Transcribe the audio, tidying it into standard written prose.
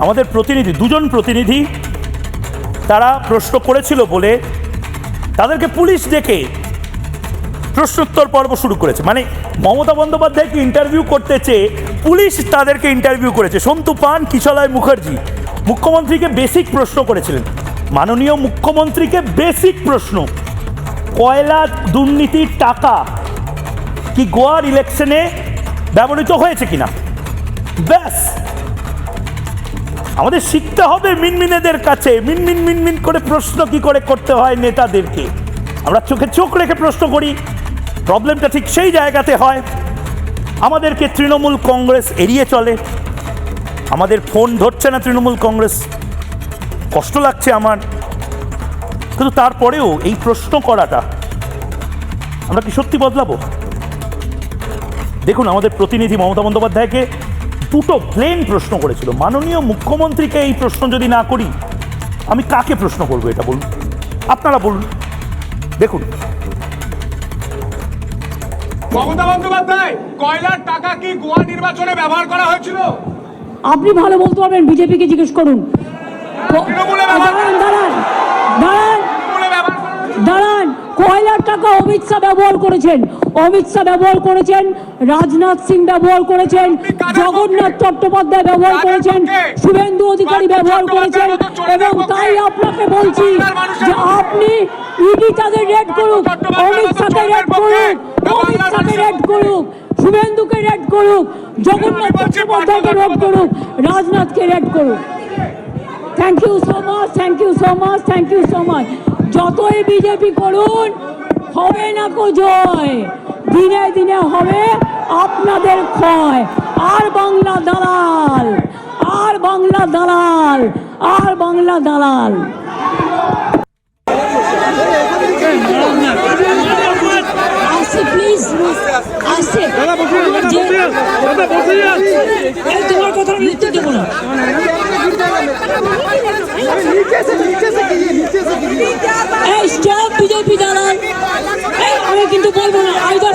আমাদের প্রতিনিধি, দুজন প্রতিনিধি তারা প্রশ্ন করেছিল বলে তাদেরকে পুলিশ ডেকে প্রশ্নোত্তর পর্ব শুরু করেছে। মানে মমতা বন্দ্যোপাধ্যায়কে ইন্টারভিউ করতে চেয়ে পুলিশ তাদেরকে ইন্টারভিউ করেছে। সন্তু পান, কিশলয় মুখার্জি মুখ্যমন্ত্রীকে বেসিক প্রশ্ন করেছিলেন। মাননীয় মুখ্যমন্ত্রীকে বেসিক প্রশ্ন, কয়লা দুর্নীতির টাকা কি গোয়ার ইলেকশনে ব্যবহৃত হয়েছে কিনা, ব্যাস। আমাদের শিখতে হবে মিনমিনেদের কাছে মিনমিন মিনমিন করে প্রশ্ন কি করে করতে হয় নেতাদেরকে। আমরা চোখে চোখ রেখে প্রশ্ন করি, প্রবলেমটা ঠিক সেই জায়গাতে হয়। আমাদেরকে তৃণমূল কংগ্রেস এড়িয়ে চলে, আমাদের ফোন ধরছে না তৃণমূল কংগ্রেস, কষ্ট লাগছে আমার। কিন্তু তারপরেও এই প্রশ্ন করাটা আমরা কি সত্যি বদলাবো? দেখুন, আমাদের প্রতিনিধি মমতা বন্দ্যোপাধ্যায়কে দুটো প্লেন প্রশ্ন করেছিল। মাননীয় মুখ্যমন্ত্রীকে এই প্রশ্ন যদি না করি, আমি কাকে প্রশ্ন করবো এটা বলুন, আপনারা বলুন। দেখুন, মমতা বন্দ্যোপাধ্যায়, কয়লার টাকা কি গোয়া নির্বাচনে ব্যবহার করা হয়েছিল? আপনি ভালো বলতে পারবেন, বিজেপিকে জিজ্ঞেস করুন। দাঁড়ান, কয়লার টাকা অমিত শাহ ব্যবহার করেছেন, অমিত শাহ ব্যবহার করেছেন, রাজনাথ সিং ব্যবহার করেছেন, জগন্নাথ চট্টোপাধ্যায় ব্যবহার করেছেন, শুভেন্দু অধিকারী ব্যবহার করেছেন। এবং তাই আপনাকে বলছি যে আপনি ইডি তাদের রেড করুক, অমিত শাহকে রেড করুক, অমিত শাহকে রেড করুক, শুভেন্দুকে রেড করুক, জগন্নাথ চট্টোপাধ্যায়কে রেড করুক, রাজনাথকে রেড করুক। Thank you so much, thank you so much, thank you so much. যতই বিজেপি করুন, হবে না কো জয়, দিনে দিনে হবে আপনাদের ক্ষয়। আর বাংলা দালাল, আর বাংলা দালাল, আর বাংলা দালাল। আসে প্লিজ, আসে। তোমার কথা আমি উত্তর দেবো না। এই স্টপ বিজেপি দালাল, আমি কিন্তু বলবো না। আইদার